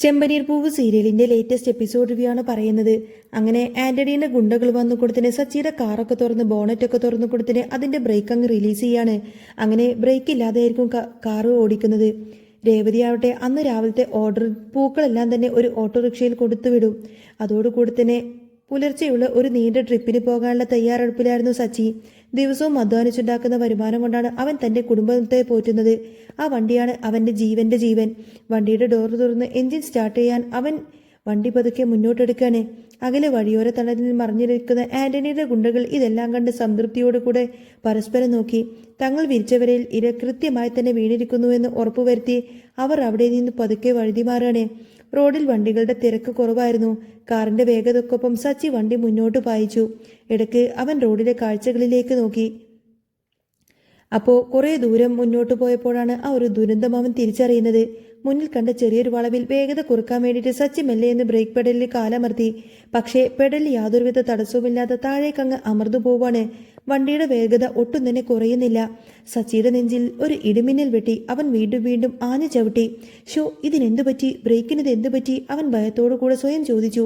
ചെമ്പനീർ പൂവ് സീരിയലിന്റെ latest episode review ആണ് പറയുന്നത്. അങ്ങനെ ആന്റണീന്റെ ഗുണ്ടകൾ വന്നു കൊടുത്തിന് സച്ചിയുടെ കാറൊക്കെ തുറന്ന് ബോണറ്റൊക്കെ തുറന്നു കൊടുത്തിന് അതിന്റെ ബ്രേക്ക് അങ്ങ് റിലീസ് ചെയ്യാണ്. അങ്ങനെ ബ്രേക്ക് ഇല്ലാതെയായിരിക്കും കാറ് ഓടിക്കുന്നത്. രേവതി ആവട്ടെ അന്ന് രാവിലത്തെ ഓർഡർ പൂക്കളെല്ലാം തന്നെ ഒരു ഓട്ടോറിക്ഷയിൽ കൊടുത്തുവിടും. അതോടുകൂടി തന്നെ പുലർച്ചെയുള്ള ഒരു നീണ്ട ട്രിപ്പിന് പോകാനുള്ള തയ്യാറെടുപ്പിലായിരുന്നു സച്ചി. ദിവസവും അധ്വാനിച്ചുണ്ടാക്കുന്ന വരുമാനം കൊണ്ടാണ് അവൻ തന്റെ കുടുംബത്തെ പോറ്റുന്നത്. ആ വണ്ടിയാണ് അവന്റെ ജീവന്റെ ജീവൻ. വണ്ടിയുടെ ഡോർ തുറന്ന് എഞ്ചിൻ സ്റ്റാർട്ട് ചെയ്യാൻ അവൻ വണ്ടി പതുക്കെ മുന്നോട്ടെടുക്കാണ്. അകലെ വഴിയോര തണലിൽ മറിഞ്ഞിരിക്കുന്ന ആന്റണിയുടെ ഗുണ്ടകൾ ഇതെല്ലാം കണ്ട് സംതൃപ്തിയോടുകൂടെ പരസ്പരം നോക്കി. തങ്ങൾ വിരിച്ചവരയിൽ ഇര കൃത്യമായി തന്നെ വീണിരിക്കുന്നുവെന്ന് ഉറപ്പുവരുത്തി അവർ അവിടെ നിന്ന് പതുക്കെ വഴുതിമാറാണ്. റോഡിൽ വണ്ടികളുടെ തിരക്ക് കുറവായിരുന്നു. കാറിന്റെ വേഗതക്കൊപ്പം സച്ചി വണ്ടി മുന്നോട്ട് പായിച്ചു. ഇടയ്ക്ക് അവൻ റോഡിലെ കാഴ്ചകളിലേക്ക് നോക്കി. അപ്പോൾ കുറേ ദൂരം മുന്നോട്ട് പോയപ്പോഴാണ് ആ ഒരു ദുരന്തം അവൻ തിരിച്ചറിയുന്നത്. മുന്നിൽ കണ്ട ചെറിയൊരു വളവിൽ വേഗത കുറക്കാൻ വേണ്ടിയിട്ട് സച്ചി മെല്ലെയെന്ന് ബ്രേക്ക് പെഡലിൽ കാലമർത്തി. പക്ഷേ പെഡലിൽ യാതൊരുവിധ തടസ്സവുമില്ലാതെ താഴേക്കങ്ങ് അമർന്നു പോവാണ്. വണ്ടിയുടെ വേഗത ഒട്ടും തന്നെ കുറയുന്നില്ല. സച്ചിയുടെ നെഞ്ചിൽ ഒരു ഇടിമിന്നൽ വെട്ടി. അവൻ വീണ്ടും വീണ്ടും ആഞ്ഞു ചവിട്ടി. ഷോ, ഇതിനെന്തു പറ്റി? ബ്രേക്കിനിത് എന്തു പറ്റി? അവൻ ഭയത്തോടു കൂടെ സ്വയം ചോദിച്ചു.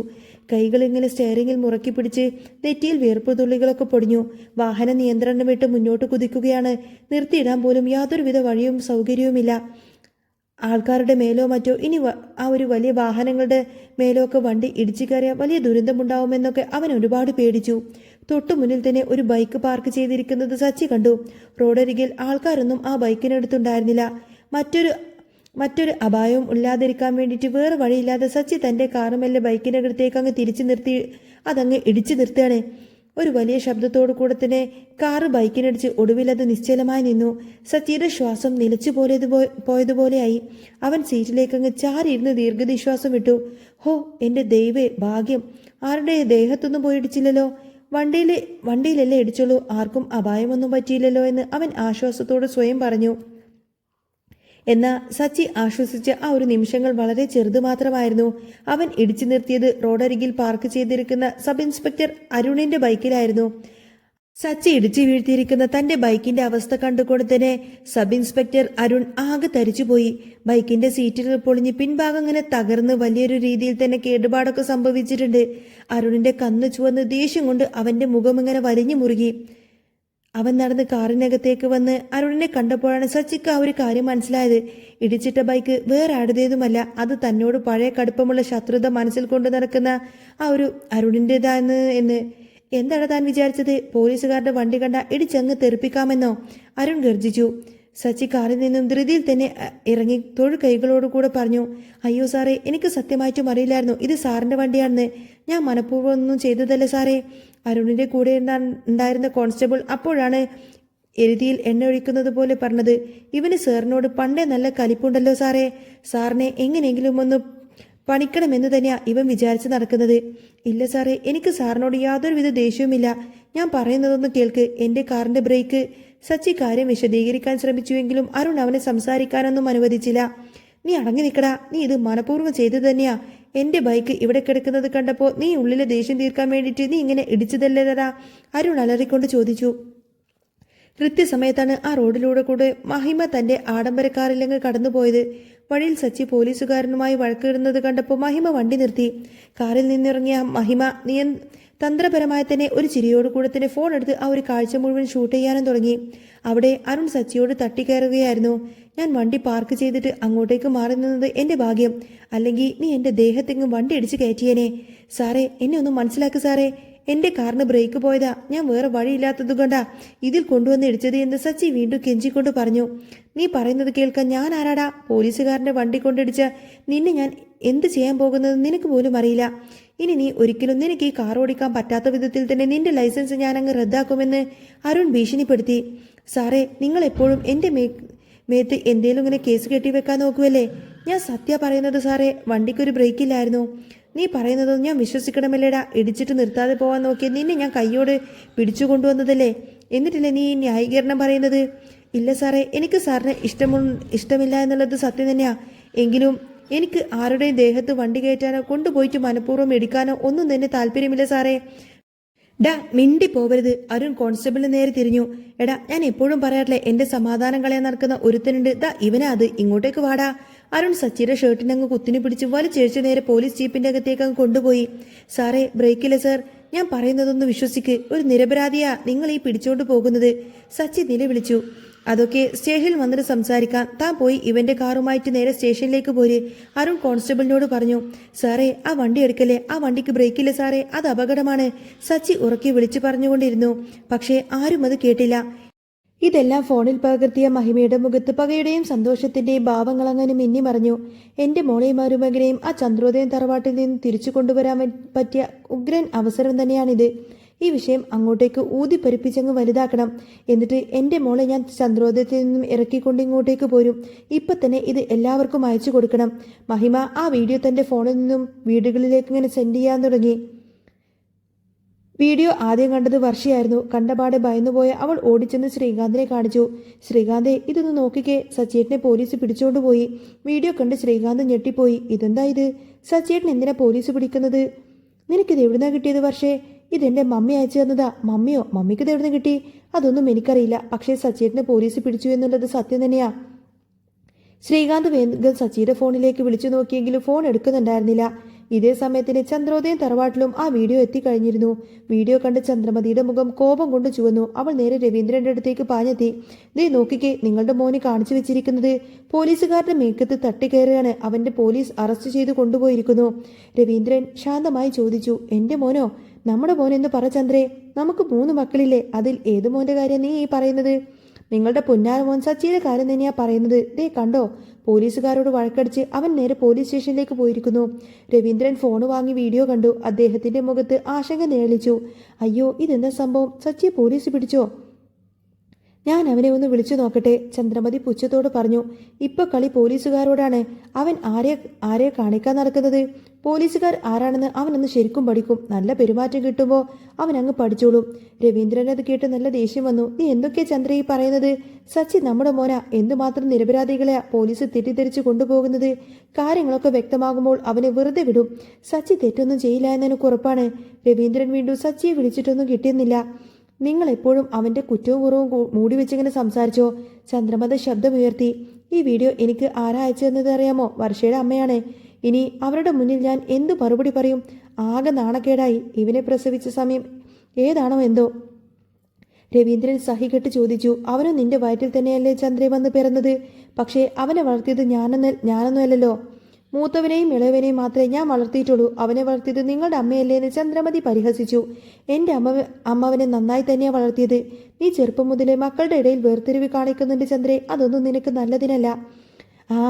കൈകളിങ്ങനെ സ്റ്റെയറിംഗിൽ മുറക്കി പിടിച്ച് നെറ്റിയിൽ വിയർപ്പ് തുള്ളികളൊക്കെ പൊടിഞ്ഞു. വാഹന നിയന്ത്രണം വിട്ട് മുന്നോട്ട് കുതിക്കുകയാണ്. നിർത്തിയിടാൻ പോലും യാതൊരുവിധ വഴിയും സൗകര്യവുമില്ല. ആൾക്കാരുടെ മേലോ മറ്റോ ഇനി ആ ഒരു വലിയ വാഹനങ്ങളുടെ മേലോ ഒക്കെ വണ്ടി ഇടിച്ചു കയറിയാൽ വലിയ ദുരന്തമുണ്ടാവുമെന്നൊക്കെ അവൻ ഒരുപാട് പേടിച്ചു. തൊട്ടു മുന്നിൽ തന്നെ ഒരു ബൈക്ക് പാർക്ക് ചെയ്തിരിക്കുന്നത് സച്ചി കണ്ടു. റോഡരികിൽ ആൾക്കാരൊന്നും ആ ബൈക്കിനടുത്തുണ്ടായിരുന്നില്ല. മറ്റൊരു അപായവും ഇല്ലാതിരിക്കാൻ വേണ്ടിയിട്ട് വേറെ വഴിയില്ലാതെ സച്ചി തന്റെ കാറുമെല്ലെ ബൈക്കിനടുത്തേക്ക് അങ്ങ് തിരിച്ചു നിർത്തി അതങ്ങ് ഇടിച്ചു നിർത്തുകയാണ്. ഒരു വലിയ ശബ്ദത്തോടു കൂടെ തന്നെ കാറ് ബൈക്കിനടിച്ച് ഒടുവിലത് നിശ്ചലമായി നിന്നു. സച്ചിയുടെ ശ്വാസം നിലച്ചു പോയതുപോലെയായി. അവൻ സീറ്റിലേക്കങ്ങ് ചാരിയിരുന്ന് ദീർഘനിശ്വാസം വിട്ടു. ഹോ, എന്റെ ദൈവേ, ഭാഗ്യം! ആരുടെ ദേഹത്തൊന്നും പോയിടിച്ചില്ലല്ലോ. വണ്ടിയിലല്ലേ ഇടിച്ചുള്ളൂ, ആർക്കും അപായമൊന്നും പറ്റിയില്ലല്ലോ എന്ന് അവൻ ആശ്വാസത്തോട് സ്വയം പറഞ്ഞു. എന്നാൽ സച്ചി ആശ്വസിച്ച ആ ഒരു നിമിഷങ്ങൾ വളരെ ചെറുത് മാത്രമായിരുന്നു. അവൻ ഇടിച്ചു നിർത്തിയത് റോഡരികിൽ പാർക്ക് ചെയ്തിരിക്കുന്ന സബ് ഇൻസ്പെക്ടർ അരുണിന്റെ ബൈക്കിലായിരുന്നു. സച്ചി ഇടിച്ചു വീഴ്ത്തിയിരിക്കുന്ന തന്റെ ബൈക്കിന്റെ അവസ്ഥ കണ്ടുകൊണ്ട് തന്നെ സബ് ഇൻസ്പെക്ടർ അരുൺ ആകെ തരിച്ചുപോയി. ബൈക്കിന്റെ സീറ്റുകൾ പൊളിഞ്ഞ് പിൻഭാഗം ഇങ്ങനെ തകർന്ന് വലിയൊരു രീതിയിൽ തന്നെ കേടുപാടൊക്കെ സംഭവിച്ചിട്ടുണ്ട്. അരുണിന്റെ കണ്ണ് ചുവന്ന് ദേഷ്യം കൊണ്ട് അവന്റെ മുഖം ഇങ്ങനെ വലിഞ്ഞു മുറുകി. അവൻ നടന്ന് കാറിനകത്തേക്ക് വന്ന് അരുണിനെ കണ്ടപ്പോഴാണ് സച്ചിക്ക് ആ ഒരു കാര്യം മനസ്സിലായത്. ഇടിച്ചിട്ട ബൈക്ക് വേറെ ആരുടേതുമല്ല, അത് തന്നോട് പഴയ കടുപ്പമുള്ള ശത്രുത മനസ്സിൽ കൊണ്ട് നടക്കുന്ന ആ ഒരു അരുണിൻ്റെതാണ് എന്ന്. എന്താണ് താൻ വിചാരിച്ചത്? പോലീസുകാരുടെ വണ്ടി കണ്ട ഇടിച്ചങ്ങ് തെറിപ്പിക്കാമെന്നോ? അരുൺ ഗർജിച്ചു. സച്ചി കാറിൽ നിന്നും ധൃതിയിൽ തന്നെ ഇറങ്ങി തൊഴു കൈകളോടുകൂടെ പറഞ്ഞു. അയ്യോ സാറേ, എനിക്ക് സത്യമായിട്ടും അറിയില്ലായിരുന്നു ഇത് സാറിന്റെ വണ്ടിയാണെന്ന്. ഞാൻ മനഃപൂർവ്വം ഒന്നും ചെയ്തതല്ല സാറേ. അരുണിന്റെ കൂടെ ഉണ്ടായിരുന്ന കോൺസ്റ്റബിൾ അപ്പോഴാണ് എരുതിയിൽ എണ്ണ ഒഴിക്കുന്നത് പോലെ പറഞ്ഞത്. ഇവന് സാറിനോട് പണ്ടേ നല്ല കലിപ്പുണ്ടല്ലോ സാറേ. സാറിനെ എങ്ങനെയെങ്കിലും ഒന്ന് പണിക്കണമെന്ന് തന്നെയാ ഇവൻ വിചാരിച്ച് നടക്കുന്നത്. ഇല്ല സാറേ, എനിക്ക് സാറിനോട് യാതൊരുവിധ ദേഷ്യവുമില്ല. ഞാൻ പറയുന്നതൊന്ന് കേൾക്ക്. എൻ്റെ കാറിന്റെ ബ്രേക്ക്. സച്ചി കാര്യം വിശദീകരിക്കാൻ ശ്രമിച്ചുവെങ്കിലും അരുൺ അവനെ സംസാരിക്കാനൊന്നും അനുവദിച്ചില്ല. നീ അടങ്ങി നിൽക്കടാ, നീ ഇത് മനഃപൂർവ്വം ചെയ്തു തന്നെയാ. എന്റെ ബൈക്ക് ഇവിടെ കിടക്കുന്നത് കണ്ടപ്പോൾ നീ ഉള്ളിലെ ദേഷ്യം തീർക്കാൻ വേണ്ടിയിട്ട് നീ ഇങ്ങനെ ഇടിച്ചതല്ലേതാ? അരുൺ അലറിക്കൊണ്ട് ചോദിച്ചു. കൃത്യസമയത്താണ് ആ റോഡിലൂടെ കൂടെ മഹിമ തന്റെ ആഡംബര കാറിലങ്ങ് കടന്നുപോയത്. വഴിയിൽ സച്ചി പോലീസുകാരനുമായി വഴക്കിടുന്നത് കണ്ടപ്പോൾ മഹിമ വണ്ടി നിർത്തി. കാറിൽ നിന്നിറങ്ങിയ മഹിമ തന്ത്രപരമായി തന്നെ ഒരു ചിരിയോടുകൂടെ തന്നെ ഫോൺ എടുത്ത് ആ ഒരു കാഴ്ച മുഴുവൻ ഷൂട്ട് ചെയ്യാനും തുടങ്ങി. അവിടെ അരുൺ സച്ചിയോട് തട്ടിക്കയറുകയായിരുന്നു. ഞാൻ വണ്ടി പാർക്ക് ചെയ്തിട്ട് അങ്ങോട്ടേക്ക് മാറി നിന്നത് എന്റെ ഭാഗ്യം. അല്ലെങ്കിൽ നീ എന്റെ ദേഹത്തെങ്ങും വണ്ടി ഇടിച്ച് കയറ്റിയേനെ. സാറേ, എന്നെ ഒന്ന് മനസ്സിലാക്ക് സാറേ. എന്റെ കാറിന് ബ്രേക്ക് പോയതാ. ഞാൻ വേറെ വഴിയില്ലാത്തതുകൊണ്ടാ ഇതിൽ കൊണ്ടുവന്ന് ഇടിച്ചത് എന്ന് സച്ചി വീണ്ടും കെഞ്ചിക്കൊണ്ട് പറഞ്ഞു. നീ പറയുന്നത് കേൾക്കാൻ ഞാൻ ആരാടാ? പോലീസുകാരന്റെ വണ്ടി കൊണ്ടിടിച്ച നിന്നെ ഞാൻ എന്ത് ചെയ്യാൻ പോകുന്നത് നിനക്ക് പോലും അറിയില്ല. ഇനി നീ ഒരിക്കലും നിനക്ക് ഈ കാർ ഓടിക്കാൻ പറ്റാത്ത വിധത്തിൽ തന്നെ നിന്റെ ലൈസൻസ് ഞാൻ അങ്ങ് റദ്ദാക്കുമെന്ന് അരുൺ ഭീഷണിപ്പെടുത്തി. സാറേ, നിങ്ങൾ എപ്പോഴും എന്റെ മേത്ത് എന്തേലും ഇങ്ങനെ കേസ് കെട്ടിവെക്കാൻ നോക്കുമല്ലേ? ഞാൻ സത്യ പറയുന്നത് സാറേ. വണ്ടിക്കൊരു ബ്രേക്കില്ലായിരുന്നു. നീ പറയുന്നതൊന്നും ഞാൻ വിശ്വസിക്കണമല്ലേടാ? ഇടിച്ചിട്ട് നിർത്താതെ പോകാൻ നോക്കിയ നിന്നെ ഞാൻ കൈയോട് പിടിച്ചു കൊണ്ടുവന്നതല്ലേ? എന്നിട്ടില്ലേ നീ ന്യായീകരണം പറയുന്നത്? ഇല്ല സാറേ, എനിക്ക് സാറിന് ഇഷ്ടമില്ല എന്നുള്ളത് സത്യം തന്നെയാ. എങ്കിലും എനിക്ക് ആരുടെയും ദേഹത്ത് വണ്ടി കയറ്റാനോ കൊണ്ടുപോയിട്ട് മനഃപൂർവ്വം എടുക്കാനോ ഒന്നും തന്നെ താല്പര്യമില്ല സാറേ. ഡാ, മിണ്ടി പോവരുത്. അരുൺ കോൺസ്റ്റബിളിന് നേരെ തിരിഞ്ഞു. എടാ, ഞാൻ എപ്പോഴും പറയാറില്ലേ എന്റെ സമാധാനം കളയാൻ നടക്കുന്ന ഒരുത്തനുണ്ട്. ദാ ഇവനാ അത്. ഇങ്ങോട്ടേക്ക് വാടാ. അരുൺ സച്ചിയുടെ ഷർട്ടിനങ്ങ് കുത്തിനു പിടിച്ച് വലിച്ചേഴ്ച നേരെ പോലീസ് ജീപ്പിന്റെ അകത്തേക്ക് അങ്ങ് കൊണ്ടുപോയി. സാറേ, ബ്രേക്കില്ല സാർ, ഞാൻ പറയുന്നതൊന്ന് വിശ്വസിക്ക്. ഒരു നിരപരാധിയാ നിങ്ങൾ ഈ പിടിച്ചോണ്ട് പോകുന്നത്. സച്ചി നിലവിളിച്ചു. അതൊക്കെ സ്റ്റേഷനിൽ വന്നിട്ട് സംസാരിക്കാം. താൻ പോയി ഇവന്റെ കാറുമായിട്ട് നേരെ സ്റ്റേഷനിലേക്ക് പോര്, അരുൺ കോൺസ്റ്റബിളിനോട് പറഞ്ഞു. സാറേ, ആ വണ്ടി എടുക്കല്ലേ, ആ വണ്ടിക്ക് ബ്രേക്കില്ല സാറേ, അത് അപകടമാണ്. സച്ചി ഉറക്കി വിളിച്ചു പറഞ്ഞുകൊണ്ടിരുന്നു. പക്ഷേ ആരും അത് കേട്ടില്ല. ഇതെല്ലാം ഫോണിൽ പകർത്തിയ മഹിമയുടെ മുഖത്ത് പകയുടെയും സന്തോഷത്തിന്റെയും ഭാവങ്ങൾ അങ്ങനെ മിന്നിമറഞ്ഞു. എന്റെ മോളെയും മരുമകനെയും ആ ചന്ദ്രോദയം തറവാട്ടിൽ നിന്ന് തിരിച്ചു കൊണ്ടുവരാൻ പറ്റിയ ഉഗ്രൻ അവസരം തന്നെയാണിത്. ഈ വിഷയം അങ്ങോട്ടേക്ക് ഊതിപ്പരിപ്പിച്ചങ്ങ് വലുതാക്കണം. എന്നിട്ട് എൻ്റെ മോളെ ഞാൻ ചന്ദ്രോദയത്തിൽ നിന്നും ഇറക്കിക്കൊണ്ട് ഇങ്ങോട്ടേക്ക് പോരും. ഇപ്പം തന്നെ ഇത് എല്ലാവർക്കും അയച്ചു കൊടുക്കണം. മഹിമ ആ വീഡിയോ തൻ്റെ ഫോണിൽ നിന്നും വീടുകളിലേക്ക് ഇങ്ങനെ സെൻഡ് ചെയ്യാൻ തുടങ്ങി. വീഡിയോ ആദ്യം കണ്ടത് വർഷയായിരുന്നു. കണ്ടപാടെ ഭയന്നുപോയ അവൾ ഓടിച്ചെന്ന് ശ്രീകാന്തിനെ കാണിച്ചു. ശ്രീകാന്തെ, ഇതൊന്ന് നോക്കിക്കേ, സച്ചേട്ടനെ പോലീസ് പിടിച്ചോണ്ടുപോയി. വീഡിയോ കണ്ട് ശ്രീകാന്ത് ഞെട്ടിപ്പോയി. ഇതെന്താ ഇത്? സച്ചേട്ടൻ എന്തിനാ പോലീസ് പിടിക്കുന്നത്? നിനക്കിത് എവിടുന്നാ കിട്ടിയത് വർഷേ? ഇതെന്റെ മമ്മി അയച്ചു തന്നതാ. മമ്മിയോ? മമ്മിക്കിത് എവിടുന്ന് കിട്ടി? അതൊന്നും എനിക്കറിയില്ല. പക്ഷേ സച്ചേട്ടനെ പോലീസ് പിടിച്ചു എന്നുള്ളത് സത്യം തന്നെയാ. ശ്രീകാന്ത് വേഗം സച്ചിയുടെ ഫോണിലേക്ക് വിളിച്ചു നോക്കിയെങ്കിലും ഫോൺ എടുക്കുന്നുണ്ടായിരുന്നില്ല. ഇതേ സമയത്തിന് ചന്ദ്രോദയം തറവാട്ടിലും ആ വീഡിയോ എത്തിക്കഴിഞ്ഞിരുന്നു. വീഡിയോ കണ്ട് ചന്ദ്രമതിയുടെ മുഖം കോപം കൊണ്ട് ചുവന്നു. അവൾ നേരെ രവീന്ദ്രന്റെ അടുത്തേക്ക് പാഞ്ഞെത്തി. ദേ നോക്കിക്കേ, നിങ്ങളുടെ മോനെ കാണിച്ചു വെച്ചിരിക്കുന്നത്. പോലീസുകാരുടെ മേക്കത്ത് തട്ടിക്കയറുകയാണ്. അവന്റെ പോലീസ് അറസ്റ്റ് ചെയ്ത് കൊണ്ടുപോയിരിക്കുന്നു. രവീന്ദ്രൻ ശാന്തമായി ചോദിച്ചു. എന്റെ മോനോ? നമ്മുടെ മോനെന്ന് പറ ചന്ദ്രേ. നമുക്ക് 3 മക്കളില്ലേ? അതിൽ ഏത് മോന്റെ കാര്യം നീ ഈ പറയുന്നത്? നിങ്ങളുടെ പൊന്നാര മോൻ സച്ചിയുടെ കാര്യം തന്നെയാ പറയുന്നത്. ദേ കണ്ടോ, പോലീസുകാരോട് വഴക്കടിച്ച് അവൻ നേരെ പോലീസ് സ്റ്റേഷനിലേക്ക് പോയിരിക്കുന്നു. രവീന്ദ്രൻ ഫോൺ വാങ്ങി വീഡിയോ കണ്ടു. അദ്ദേഹത്തിന്റെ മുഖത്ത് ആശങ്ക നിഴലിച്ചു. അയ്യോ, ഇതെന്താ സംഭവം? സച്ചിയെ പോലീസ് പിടിച്ചോ? ഞാൻ അവനെ ഒന്ന് വിളിച്ചു നോക്കട്ടെ, ചന്ദ്രമതി പുച്ഛത്തോട് പറഞ്ഞു. ഇപ്പൊ കളി പോലീസുകാരോടാണ്. അവൻ ആരെ കാണിക്കാൻ നടക്കുന്നത്? പോലീസുകാർ ആരാണെന്ന് അവനൊന്ന് ശരിക്കും പഠിക്കും. നല്ല പെരുമാറ്റം കിട്ടുമ്പോൾ അവൻ അങ്ങ് പഠിച്ചോളും. രവീന്ദ്രൻ അത് കേട്ട് നല്ല ദേഷ്യം വന്നു. നീ എന്തൊക്കെയാ ചന്ദ്ര ഈ പറയുന്നത്? സച്ചി നമ്മുടെ മോനാ. എന്തുമാത്രം നിരപരാധികളെയാ പോലീസ് തെറ്റിദ്ധരിച്ചു കൊണ്ടുപോകുന്നത്? കാര്യങ്ങളൊക്കെ വ്യക്തമാകുമ്പോൾ അവനെ വെറുതെ വിടും. സച്ചി തെറ്റൊന്നും ചെയ്യില്ല എന്നെനിക്ക് ഉറപ്പാണ്. രവീന്ദ്രൻ വീണ്ടും സച്ചിയെ വിളിച്ചിട്ടൊന്നും കിട്ടിയെന്നില്ല. നിങ്ങൾ എപ്പോഴും അവന്റെ കുറ്റവും കുറവും മൂടി വെച്ചിങ്ങനെ സംസാരിച്ചോ? ചന്ദ്രമത ശബ്ദമുയർത്തി. ഈ വീഡിയോ എനിക്ക് ആരാ അയച്ചതെന്നത് അറിയാമോ? വർഷയുടെ അമ്മയാണ്. ഇനി അവരുടെ മുന്നിൽ ഞാൻ എന്തു മറുപടി പറയും? ആകെ നാണക്കേടായി. ഇവനെ പ്രസവിച്ച സമയം ഏതാണോ എന്തോ? രവീന്ദ്രൻ സഹികെട്ട് ചോദിച്ചു. അവനും നിന്റെ വയറ്റിൽ തന്നെയല്ലേ ചന്ദ്രേ വന്ന് പിറന്നത്? പക്ഷേ അവനെ വളർത്തിയത് ഞാനൊന്നുമല്ലല്ലോ. മൂത്തവനെയും ഇളയവനെയും മാത്രമേ ഞാൻ വളർത്തിയിട്ടുള്ളൂ. അവനെ വളർത്തിയത് നിങ്ങളുടെ അമ്മയല്ലേ എന്ന് ചന്ദ്രമതി പരിഹസിച്ചു. എൻ്റെ അമ്മവനെ നന്നായി തന്നെയാണ് വളർത്തിയത്. നീ ചെറുപ്പം മുതലേ മക്കളുടെ ഇടയിൽ വേർതിരിവ് കാണിക്കുന്നുണ്ട് ചന്ദ്രേ. അതൊന്നും നിനക്ക് നല്ലതിനല്ല. ആ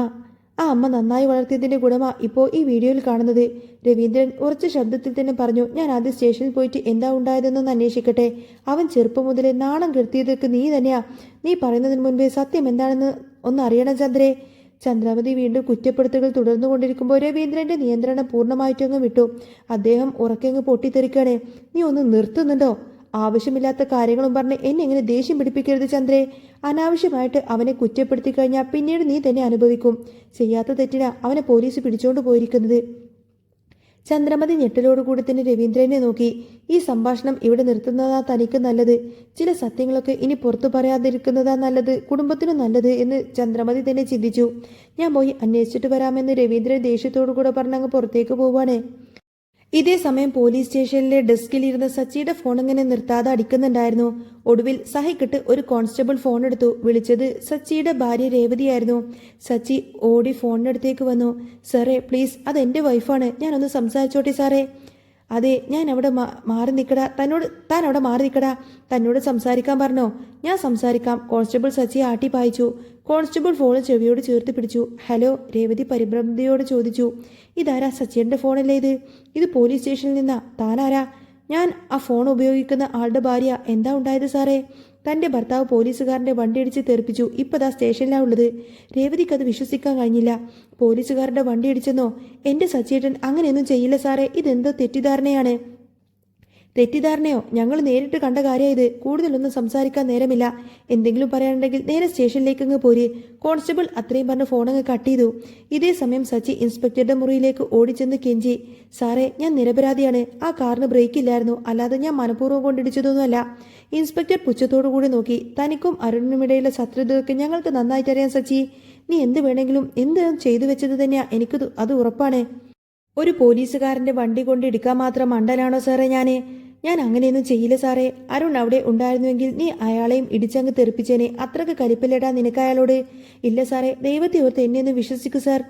അമ്മ നന്നായി വളർത്തിയതിൻ്റെ ഗുണമാ ഇപ്പോൾ ഈ വീഡിയോയിൽ കാണുന്നത്. രവീന്ദ്രൻ ഉറച്ച ശബ്ദത്തിൽ തന്നെ പറഞ്ഞു. ഞാൻ ആദ്യം സ്റ്റേഷനിൽ പോയിട്ട് എന്താ ഉണ്ടായതെന്നൊന്ന് അന്വേഷിക്കട്ടെ. അവൻ ചെറുപ്പം മുതലേ നാണം കെടുത്തിയതൊക്കെ നീ തന്നെയാ. നീ പറയുന്നതിന് മുൻപേ സത്യം എന്താണെന്ന് ഒന്ന് അറിയണം ചന്ദ്രേ. ചന്ദ്രമതി വീണ്ടും കുറ്റപ്പെടുത്തലുകൾ തുടർന്നുകൊണ്ടിരിക്കുമ്പോൾ രവീന്ദ്രന്റെ നിയന്ത്രണം പൂർണ്ണമായിട്ടങ്ങ് വിട്ടു. അദ്ദേഹം ഉറക്കെങ്ങ് പൊട്ടിത്തെറിക്കുകയാണ്. നീ ഒന്ന് നിർത്തുന്നുണ്ടോ? ആവശ്യമില്ലാത്ത കാര്യങ്ങളും പറഞ്ഞ് എന്നെ എങ്ങനെ ദേഷ്യം പിടിപ്പിക്കരുത് ചന്ദ്രേ. അനാവശ്യമായിട്ട് അവനെ കുറ്റപ്പെടുത്തി കഴിഞ്ഞാൽ പിന്നീട് നീ തന്നെ അനുഭവിക്കും. ചെയ്യാത്ത തെറ്റിനാ അവനെ പോലീസ് പിടിച്ചോണ്ട് പോയിരിക്കുന്നത്. ചന്ദ്രമതി ഞെട്ടലോടുകൂടി തന്നെ രവീന്ദ്രനെ നോക്കി. ഈ സംഭാഷണം ഇവിടെ നിർത്തുന്നതാ തനിക്ക് നല്ലത്. ചില സത്യങ്ങളൊക്കെ ഇനി പുറത്തു പറയാതിരിക്കുന്നതാ നല്ലത്, കുടുംബത്തിനും നല്ലത് എന്ന് ചന്ദ്രമതി തന്നെ ചിന്തിച്ചു. ഞാൻ പോയി അന്വേഷിച്ചിട്ട് വരാമെന്ന് രവീന്ദ്രൻ ദേഷ്യത്തോടു കൂടെ പറഞ്ഞങ്ങ് പുറത്തേക്ക് പോവാണ്. ഇതേ സമയം പോലീസ് സ്റ്റേഷനിലെ ഡെസ്കിലിരുന്ന സച്ചിയുടെ ഫോൺ ഇങ്ങനെ നിർത്താതെ അടിക്കുന്നുണ്ടായിരുന്നു. ഒടുവിൽ സഹിക്കിട്ട് ഒരു കോൺസ്റ്റബിൾ ഫോൺ എടുത്തു. വിളിച്ചത് സച്ചിയുടെ ഭാര്യ രേവതിയായിരുന്നു. സച്ചി ഓടി ഫോണിനടുത്തേക്ക് വന്നു. സാറേ പ്ലീസ്, അതെൻ്റെ വൈഫാണ്. ഞാനൊന്ന് സംസാരിച്ചോട്ടെ സാറേ. അതെ, ഞാൻ അവിടെ മാറി നിൽക്കടാ. താൻ അവിടെ മാറി നിൽക്കടാ. തന്നോട് സംസാരിക്കാൻ പറഞ്ഞോ? ഞാൻ സംസാരിക്കാം. കോൺസ്റ്റബിൾ സച്ചിയെ ആട്ടി പായിച്ചു. കോൺസ്റ്റബിൾ ഫോൺ ചെവിയോട് ചേർത്ത് പിടിച്ചു. ഹലോ, രേവതി പരിഭ്രാന്തിയോട് ചോദിച്ചു. ഇതാരാ? സച്ചിയുടെ ഫോണല്ലേ ഇത്? ഇത് പോലീസ് സ്റ്റേഷനിൽ നിന്നാ. താനാരാ? ഞാൻ ആ ഫോൺ ഉപയോഗിക്കുന്ന ആളുടെ ഭാര്യ. എന്താ ഉണ്ടായത് സാറേ? തൻ്റെ ഭർത്താവ് പോലീസുകാരൻ്റെ വണ്ടിയിടിച്ച് തെറിപ്പിച്ചു. ഇപ്പതാ സ്റ്റേഷനിലാണ് ഉള്ളത്. രേവതിക്ക് അത് വിശ്വസിക്കാൻ കഴിഞ്ഞില്ല. പോലീസുകാരുടെ വണ്ടി ഇടിച്ചെന്നോ? എൻ്റെ സച്ചിയേട്ടൻ അങ്ങനെയൊന്നും ചെയ്യില്ല സാറേ. ഇതെന്തോ തെറ്റിദ്ധാരണയാണ്. തെറ്റിദ്ധാരണയോ? ഞങ്ങൾ നേരിട്ട് കണ്ട കാര്യം ഇത്. കൂടുതലൊന്നും സംസാരിക്കാൻ നേരമില്ല. എന്തെങ്കിലും പറയാനുണ്ടെങ്കിൽ നേരെ സ്റ്റേഷനിലേക്ക് അങ്ങ് പോര്. കോൺസ്റ്റബിൾ അത്രയും പറഞ്ഞ് ഫോണങ്ങ് കട്ട് ചെയ്തു. ഇതേ സമയം സച്ചി ഇൻസ്പെക്ടറുടെ മുറിയിലേക്ക് ഓടിച്ചെന്ന് കെഞ്ചി. സാറേ, ഞാൻ നിരപരാധിയാണ്. ആ കാറിന് ബ്രേക്ക് ഇല്ലായിരുന്നു. അല്ലാതെ ഞാൻ മനഃപൂർവ്വം കൊണ്ടിടിച്ചതൊന്നുമല്ല. ഇൻസ്പെക്ടർ പുച്ഛത്തോടു കൂടി നോക്കി. തനിക്കും അരുണിനുമിടയിലെ ശത്രുതയൊക്കെ ഞങ്ങൾക്ക് നന്നായിട്ടറിയാം സച്ചി. നീ എന്ത് വേണമെങ്കിലും എന്ത് ചെയ്തു വെച്ചത് തന്നെയാ എനിക്ക് അത് ഉറപ്പാണ്. ഒരു പോലീസുകാരൻ്റെ വണ്ടി കൊണ്ട് എടുക്കാൻ മാത്രം മണ്ടനാണോ സാറേ ഞാൻ അങ്ങനെയൊന്നും ചെയ്യില്ല സാറേ. അരുൺ അവിടെ ഉണ്ടായിരുന്നുവെങ്കിൽ നീ അയാളെയും ഇടിച്ചങ്ങ് തെറിപ്പിച്ചേനെ. അത്രക്ക് കലിപ്പില്ലടാ നിനക്ക് അയാളോട്. ഇല്ല സാറേ, ദൈവത്തെ ഓർത്ത് എന്നെ ഒന്ന് വിശ്വസിക്കൂ സാർ.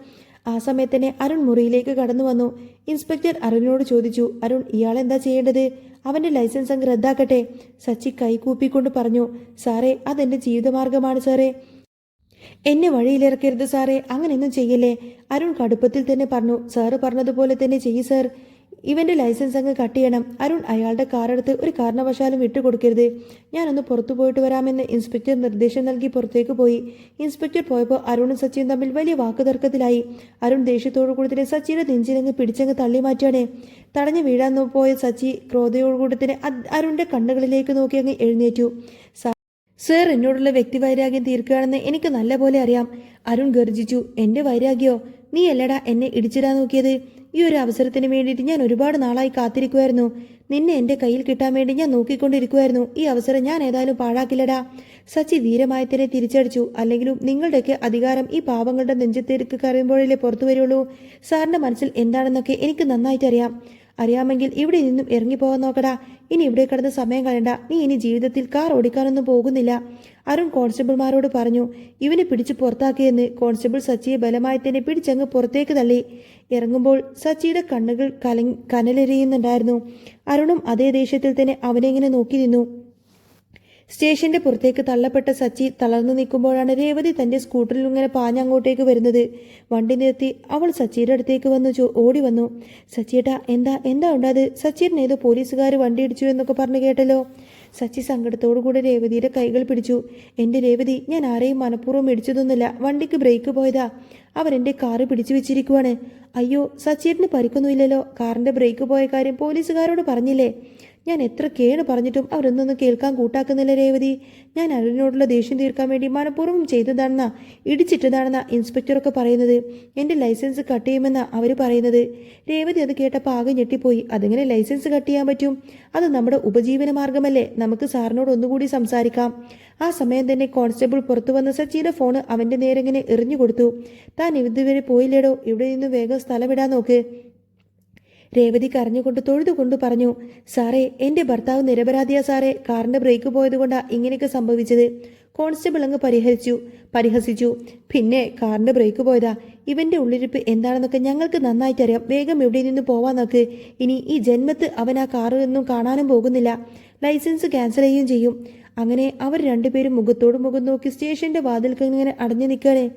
ആ സമയത്ത് തന്നെ അരുൺ മുറിയിലേക്ക് കടന്നു വന്നു. ഇൻസ്പെക്ടർ അരുണിനോട് ചോദിച്ചു, അരുൺ ഇയാളെന്താ ചെയ്യേണ്ടത്? അവൻ്റെ ലൈസൻസ് അങ്ങ് റദ്ദാക്കട്ടെ? സച്ചി കൈകൂപ്പിക്കൊണ്ട് പറഞ്ഞു, സാറേ അതെൻ്റെ ജീവിതമാർഗമാണ് സാറേ, എന്നെ വഴിയിലിറക്കരുത് സാറേ, അങ്ങനെയൊന്നും ചെയ്യല്ലേ. അരുൺ കടുപ്പത്തിൽ തന്നെ പറഞ്ഞു, സാറ് പറഞ്ഞതുപോലെ തന്നെ ചെയ്യ് സാർ. ഇവൻ്റെ ലൈസൻസ് അങ്ങ് കട്ട് ചെയ്യണം. അരുൺ അയാളുടെ കാറെടുത്ത് ഒരു കാരണവശാലും വിട്ടുകൊടുക്കരുത്. ഞാനൊന്ന് പുറത്തു പോയിട്ട് വരാമെന്ന് ഇൻസ്പെക്ടർ നിർദ്ദേശം നൽകി പുറത്തേക്ക് പോയി. ഇൻസ്പെക്ടർ പോയപ്പോൾ അരുണും സച്ചിയും തമ്മിൽ വലിയ വാക്കുതർക്കത്തിലായി. അരുൺ ദേഷ്യത്തോടു കൂടി തന്നെ സച്ചിയുടെ നെഞ്ചിലങ്ങ് പിടിച്ചങ്ങ് തള്ളി മാറ്റാണ്. തടഞ്ഞു വീഴാൻ പോയ സച്ചി ക്രോധയോടുകൂടി തന്നെ അരുണിന്റെ കണ്ണുകളിലേക്ക് നോക്കി അങ്ങ് എഴുന്നേറ്റു. സർ, എന്നോടുള്ള വ്യക്തിവൈരാഗ്യം തീർക്കുകയാണെന്ന് എനിക്ക് നല്ലപോലെ അറിയാം. അരുൺ ഗർജിച്ചു. എൻ്റെ വൈരാഗ്യോ? നീ അല്ലടാ എന്നെ ഇടിച്ചിടാൻ നോക്കിയത്. ഈ ഒരു അവസരത്തിന് വേണ്ടിയിട്ട് ഞാൻ ഒരുപാട് നാളായി കാത്തിരിക്കുമായിരുന്നു. നിന്നെ എൻ്റെ കയ്യിൽ കിട്ടാൻ വേണ്ടി ഞാൻ നോക്കിക്കൊണ്ടിരിക്കുമായിരുന്നു. ഈ അവസരം ഞാൻ ഏതായാലും പാഴാക്കില്ലടാ. സച്ചി ധീരമായി തന്നെ തിരിച്ചടിച്ചു. അല്ലെങ്കിലും നിങ്ങളുടെയൊക്കെ അധികാരം ഈ പാവങ്ങളുടെ നെഞ്ചത്തേക്ക് കറിയുമ്പോഴല്ലേ പുറത്തു വരുള്ളൂ. സാറിൻ്റെ മനസ്സിൽ എന്താണെന്നൊക്കെ എനിക്ക് നന്നായിട്ടറിയാം. അറിയാമെങ്കിൽ ഇവിടെ നിന്നും ഇറങ്ങിപ്പോകാൻ നോക്കടാ. ഇനി ഇവിടെ കിടന്ന് സമയം കളയണ്ട. നീ ഇനി ജീവിതത്തിൽ കാർ ഓടിക്കാനൊന്നും പോകുന്നില്ല. അരുൺ കോൺസ്റ്റബിൾമാരോട് പറഞ്ഞു. ഇവനെ പിടിച്ച് പുറത്താക്കിയെന്ന്. കോൺസ്റ്റബിൾ സച്ചിയെ ബലമായി തന്നെ പിടിച്ചങ്ങ് പുറത്തേക്ക് തള്ളി. ഇറങ്ങുമ്പോൾ സച്ചിയുടെ കണ്ണുകൾ കനലെറിയുന്നുണ്ടായിരുന്നു. അരുണും അതേ ദേഷ്യത്തിൽ തന്നെ അവനെ ഇങ്ങനെ നോക്കി നിന്നു. സ്റ്റേഷന്റെ പുറത്തേക്ക് തള്ളപ്പെട്ട സച്ചി തളർന്നു നിൽക്കുമ്പോഴാണ് രേവതി തന്റെ സ്കൂട്ടറിൽ ഇങ്ങനെ പാഞ്ഞങ്ങോട്ടേക്ക് വരുന്നത്. വണ്ടി നിർത്തി അവൾ സച്ചിയുടെ അടുത്തേക്ക് ഓടി വന്നു. സച്ചിയേട്ടാ, എന്താ ഉണ്ടായത്? സച്ചിയേട്ടൻ ഏതോ പോലീസുകാർ വണ്ടി ഇടിച്ചു എന്നൊക്കെ പറഞ്ഞു കേട്ടല്ലോ. സച്ചി സങ്കടത്തോടുകൂടെ രേവതിയുടെ കൈകൾ പിടിച്ചു. എൻ്റെ രേവതി, ഞാൻ ആരെയും മനഃപൂർവ്വം ഇടിച്ചതൊന്നുമില്ല. വണ്ടിക്ക് ബ്രേക്ക് പോയതാ. അവരെൻ്റെ കാറ് പിടിച്ചു വെച്ചിരിക്കുവാണ്. അയ്യോ, സച്ചിയേട്ടന് പരിക്കൊന്നുമില്ലല്ലോ. കാറിൻ്റെ ബ്രേക്ക് പോയ കാര്യം പോലീസുകാരോട് പറഞ്ഞില്ലേ? ഞാൻ എത്ര കേട് പറഞ്ഞിട്ടും അവരൊന്നൊന്നും കേൾക്കാൻ കൂട്ടാക്കുന്നില്ല രേവതി. ഞാൻ അരുണിനോടുള്ള ദേഷ്യം തീർക്കാൻ വേണ്ടി മനഃപൂർവ്വം ചെയ്തതാണെന്നാ, ഇടിച്ചിട്ടതാണെന്നാ ഇൻസ്പെക്ടറൊക്കെ പറയുന്നത്. എൻ്റെ ലൈസൻസ് കട്ട് ചെയ്യുമെന്നാ അവർ പറയുന്നത്. രേവതി അത് കേട്ടപ്പോൾ ആകെ ഞെട്ടിപ്പോയി. അതെങ്ങനെ ലൈസൻസ് കട്ട് ചെയ്യാൻ പറ്റും? അത് നമ്മുടെ ഉപജീവന മാർഗമല്ലേ. നമുക്ക് സാറിനോട് ഒന്നുകൂടി സംസാരിക്കാം. ആ സമയം തന്നെ കോൺസ്റ്റബിൾ പുറത്തു വന്ന് സച്ചിയുടെ ഫോണ് അവൻ്റെ നേരെ ഇങ്ങനെ എറിഞ്ഞു കൊടുത്തു. താൻ ഇതുവരെ പോയില്ലേടോ, ഇവിടെ നിന്ന് വേഗം സ്ഥലം വിടാൻ നോക്ക്. രേവതി കരഞ്ഞുകൊണ്ട് തൊഴുതുകൊണ്ട് പറഞ്ഞു, സാറേ, എൻ്റെ ഭർത്താവ് നിരപരാധിയാ സാറേ. കാറിൻ്റെ ബ്രേക്ക് പോയതുകൊണ്ടാ ഇങ്ങനെയൊക്കെ സംഭവിച്ചത്. കോൺസ്റ്റബിൾ അങ്ങ് പരിഹസിച്ചു. പിന്നെ കാറിൻ്റെ ബ്രേക്ക് പോയതാ. ഇവൻ്റെ ഉള്ളിരിപ്പ് എന്താണെന്നൊക്കെ ഞങ്ങൾക്ക് നന്നായിട്ടറിയാം. വേഗം ഇവിടെ നിന്ന് പോവാൻ നോക്ക്. ഇനി ഈ ജന്മത്ത് അവൻ ആ കാറ് ഒന്നും കാണാനും പോകുന്നില്ല. ലൈസൻസ് ക്യാൻസൽ ചെയ്യുകയും ചെയ്യും. അങ്ങനെ അവർ രണ്ടുപേരും മുഖത്തോട് മുഖം നോക്കി സ്റ്റേഷന്റെ വാതിൽക്ക് ഇങ്ങനെ അടഞ്ഞു നിൽക്കണേ.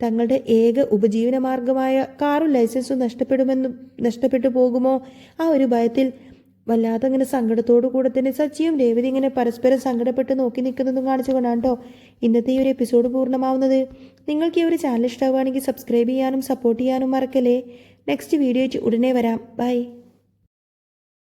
തങ്ങളുടെ ഏക ഉപജീവന മാർഗമായ കാറും ലൈസൻസും നഷ്ടപ്പെട്ടു പോകുമോ ആ ഒരു ഭയത്തിൽ വല്ലാതെ ഇങ്ങനെ സങ്കടത്തോടു കൂടെ തന്നെ സച്ചിയും രേവതി ഇങ്ങനെ പരസ്പരം സങ്കടപ്പെട്ട് നോക്കി നിൽക്കുന്നതും കാണിച്ചുകൊണ്ടാണ് കേട്ടോ ഇന്നത്തെ ഈ ഒരു എപ്പിസോഡ് പൂർണ്ണമാവുന്നത്. നിങ്ങൾക്ക് ഈ ഒരു ചാനൽ ഇഷ്ടമാവുകയാണെങ്കിൽ സബ്സ്ക്രൈബ് ചെയ്യാനും സപ്പോർട്ട് ചെയ്യാനും മറക്കല്ലേ. നെക്സ്റ്റ് വീഡിയോ ഉടനെ വരാം. ബൈ.